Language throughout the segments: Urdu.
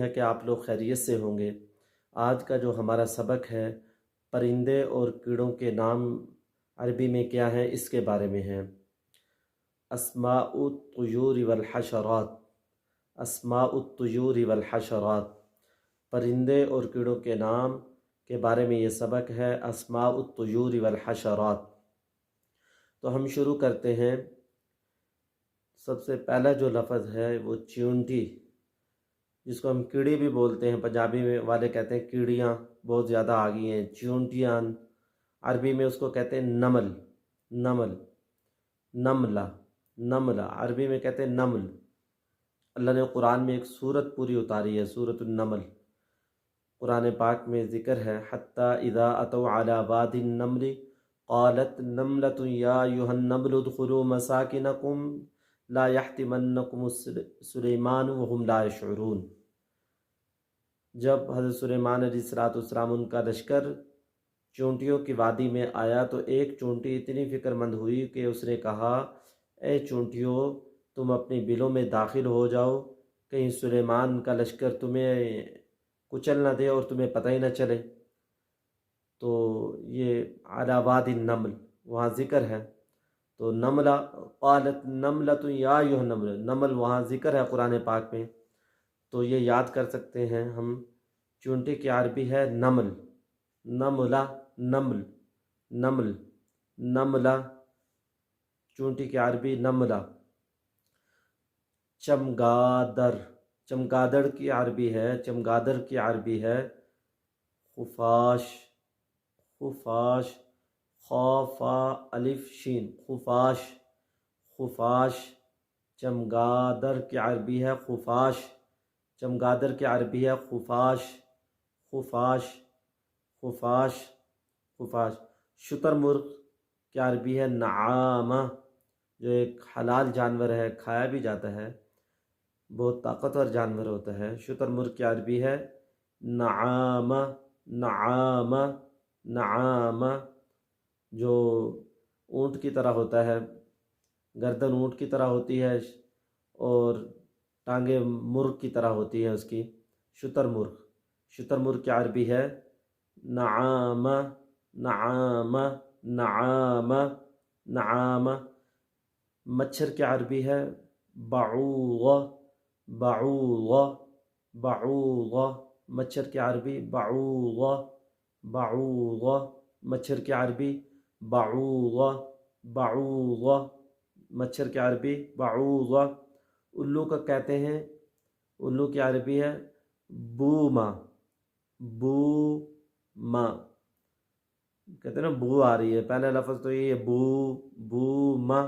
ہے کہ آپ لوگ خیریت سے ہوں گے۔ آج کا جو ہمارا سبق ہے پرندے اور کیڑوں کے نام عربی میں کیا ہیں اس کے بارے میں ہے۔ اسماء الطیور والحشرات، اسماء الطیور والحشرات، پرندے اور کیڑوں کے نام کے بارے میں یہ سبق ہے، اسماء الطیور والحشرات۔ تو ہم شروع کرتے ہیں۔ سب سے پہلا جو لفظ ہے وہ چیونٹی، جس کو ہم کیڑی بھی بولتے ہیں، پنجابی میں والے کہتے ہیں کیڑیاں بہت زیادہ آ گئی ہیں، چیونٹیاں، عربی میں اس کو کہتے ہیں نمل، نمل، نملہ، نملہ، عربی میں کہتے ہیں نمل۔ اللہ نے قرآن میں ایک سورت پوری اتاری ہے، سورۃ النمل۔ قرآن پاک میں ذکر ہے حتیٰ اذا اتوا علی واد النمل قالت نملۃ یا ایھا النمل ادخلوا مساکنکم لا یحطمنکم سلیمان وہم لا یشعرون۔ جب حضرت سلیمان علیہ السلام ان کا لشکر چونٹیوں کی وادی میں آیا تو ایک چونٹی اتنی فکر مند ہوئی کہ اس نے کہا اے چونٹیوں تم اپنی بلوں میں داخل ہو جاؤ، کہیں سلیمان کا لشکر تمہیں کچل نہ دے اور تمہیں پتہ ہی نہ چلے۔ تو یہ علی واد النمل وہاں ذکر ہے۔ تو نملہ، قالت نملۃ یا ایھا النمل، نمل وہاں ذکر ہے قرآن پاک میں، تو یہ یاد کر سکتے ہیں ہم۔ چونٹی کی عربی ہے نمل، نملہ، نمل، نمل، نملہ، چونٹی کی عربی نملہ۔ چمگادڑ، چمگادڑ کی عربی ہے، چمگادڑ کی عربی ہے خفاش، خفاش، خا فا الف شین، خفاش، خفاش۔ چمگادڑ کی عربی ہے خفاش، چمگادڑ کی عربی ہے خفاش، خفاش، خفاش، خفاش۔ شتر مرغ کی عربی ہے نعامہ، جو ایک حلال جانور ہے، کھایا بھی جاتا ہے، بہت طاقتور جانور ہوتا ہے۔ شتر مرغ کی عربی ہے نعامہ، نعامہ، نعامہ، جو اونٹ کی طرح ہوتا ہے، گردن اونٹ کی طرح ہوتی ہے اور ٹانگیں مرغ کی طرح ہوتی ہیں اس کی۔ شتر مرغ، شتر مرغ کی عربی ہے نعامہ، نعامہ، نعامہ، نعامہ۔ مچھر کی عربی ہے بعوضہ، بعوضہ، بعوضہ، مچھر کی عربی بعوضہ، بعوضہ، مچھر کی عربی بعوضہ، بعوضہ، مچھر کی عربی بعوضہ۔ الو کا کہتے ہیں، الو کی عربی ہے بومہ، بومہ، کہتے ہیں نا بو آ رہی ہے، پہلا لفظ تو یہ ہے بو، بومہ،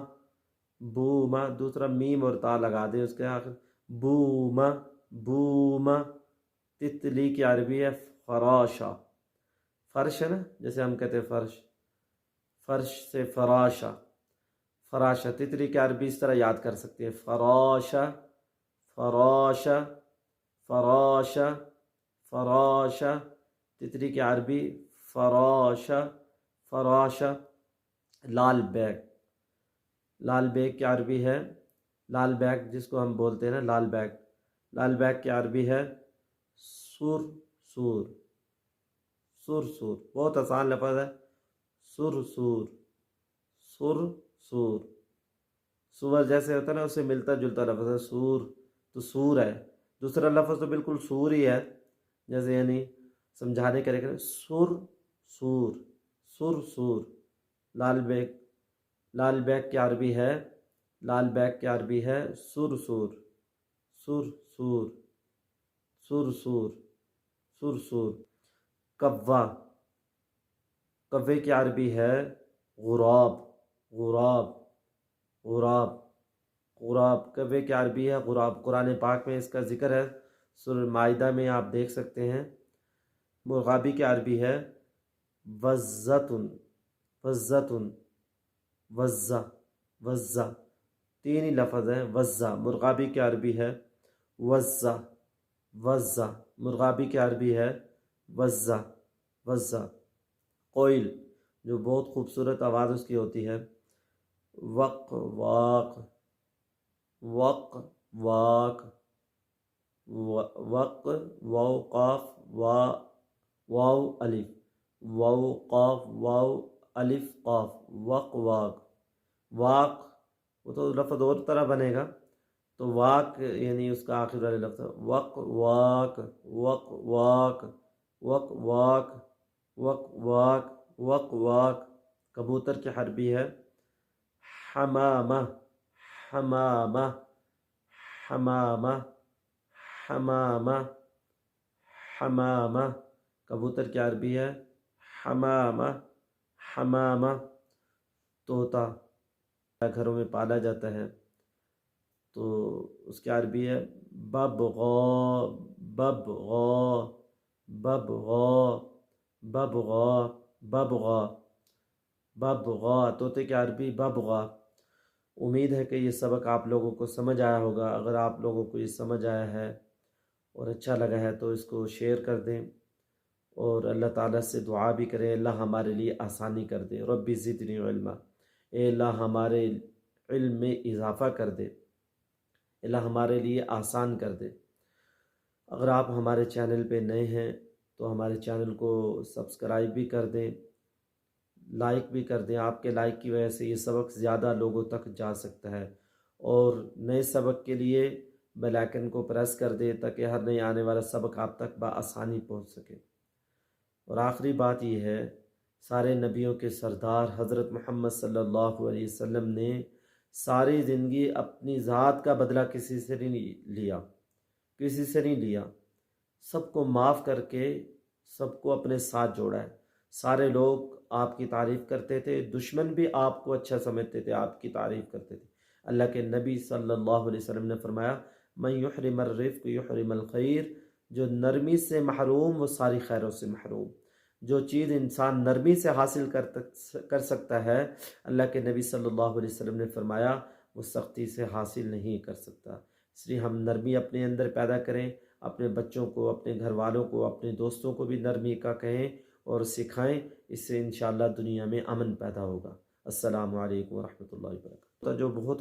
بومہ، دوسرا میم اور تا لگا دیں اس کے آخر، بومہ، بومہ۔ تتلی کی عربی ہے فراشہ، فرش ہے نا، جیسے ہم کہتے ہیں فرش، فرش سے فراشہ، فراشہ۔ تتلی کی عربی اس طرح یاد کر سکتے ہیں فراشہ، فراشہ، فراشہ، فراشہ۔ تتلی کی عربی فراشہ، فراشہ۔ لال بیگ، لال بیگ کی عربی ہے، لال بیگ جس کو ہم بولتے ہیں نا لال بیگ، لال بیگ کی عربی ہے سر سور، سر سور، بہت آسان لفظ ہے، سر سور، سر سور۔ سور جیسے ہوتا ہے نا اس سے ملتا جلتا لفظ ہے سور، تو سور ہے۔ دوسرا لفظ تو بالکل سور ہی ہے، جیسے یعنی سمجھانے کے لیے سر سور، سر سور۔ لال بیگ، لال بیگ کی عربی ہے، لال بیگ کی عربی ہے سر سور، سر سور، سر سور، سر سور۔ کوا، کوے کی عربی ہے غراب، غراب، غراب، غراب۔ کوے کی عربی ہے غراب، قرآن پاک میں اس کا ذکر ہے، سورہ مائدہ میں آپ دیکھ سکتے ہیں۔ مرغابی کی عربی ہے وزۃ، وزۃ، وزہ، وزہ، تین ہی لفظ ہیں وزہ۔ مرغابی کی عربی ہے وزہ، وزہ، مرغابی کی عربی ہے وزہ، وزہ۔ کوئل، جو بہت خوبصورت آواز اس کی ہوتی ہے، وق واق، وق واق، وق واو قاف واو الف واو قاف واو الف قاف وق واق واق، وہ تو لفظ اور طرح بنے گا، تو واق یعنی اس کا آخر والے لفظ وق واق وق واق وق واق وق واق وق واق۔ کبوتر کی حربی ہے Hamama Hamama Hamama Hamama Hamama. کبوتر کی عربی ہے حمامہ حمامہ۔ طوطا گھروں میں پالا جاتا ہے تو اس کی عربی ہے ببغا ببغا ببغا ببغا ببغا ببغا۔ طوطے کی عربی ببغا۔ امید ہے کہ یہ سبق آپ لوگوں کو سمجھ آیا ہوگا۔ اگر آپ لوگوں کو یہ سمجھ آیا ہے اور اچھا لگا ہے تو اس کو شیئر کر دیں، اور اللہ تعالیٰ سے دعا بھی کریں اللہ ہمارے لیے آسانی کر دے۔ رب زدنی علما، اے اللہ ہمارے علم میں اضافہ کر دے، اللہ ہمارے لیے آسان کر دے۔ اگر آپ ہمارے چینل پہ نئے ہیں تو ہمارے چینل کو سبسکرائب بھی کر دیں، لائک بھی کر دیں۔ آپ کے لائک کی وجہ سے یہ سبق زیادہ لوگوں تک جا سکتا ہے، اور نئے سبق کے لیے بیل آئکن کو پریس کر دیں تاکہ ہر نئے آنے والا سبق آپ تک بآسانی پہنچ سکے۔ اور آخری بات یہ ہے، سارے نبیوں کے سردار حضرت محمد صلی اللہ علیہ وسلم نے ساری زندگی اپنی ذات کا بدلہ کسی سے نہیں لیا، کسی سے نہیں لیا، سب کو معاف کر کے سب کو اپنے ساتھ جوڑا ہے۔ سارے لوگ آپ کی تعریف کرتے تھے، دشمن بھی آپ کو اچھا سمجھتے تھے، آپ کی تعریف کرتے تھے۔ اللہ کے نبی صلی اللہ علیہ وسلم نے فرمایا من یحرم الرفق یحرم الخیر، جو نرمی سے محروم وہ ساری خیروں سے محروم۔ جو چیز انسان نرمی سے حاصل کر سکتا ہے، اللہ کے نبی صلی اللہ علیہ وسلم نے فرمایا وہ سختی سے حاصل نہیں کر سکتا۔ اس لیے ہم نرمی اپنے اندر پیدا کریں، اپنے بچوں کو، اپنے گھر والوں کو، اپنے دوستوں کو بھی نرمی کا کہیں اور سکھائیں۔ اس سے انشاءاللہ دنیا میں امن پیدا ہوگا۔ السلام علیکم ورحمۃ اللہ وبرکاتہ۔ جو بہت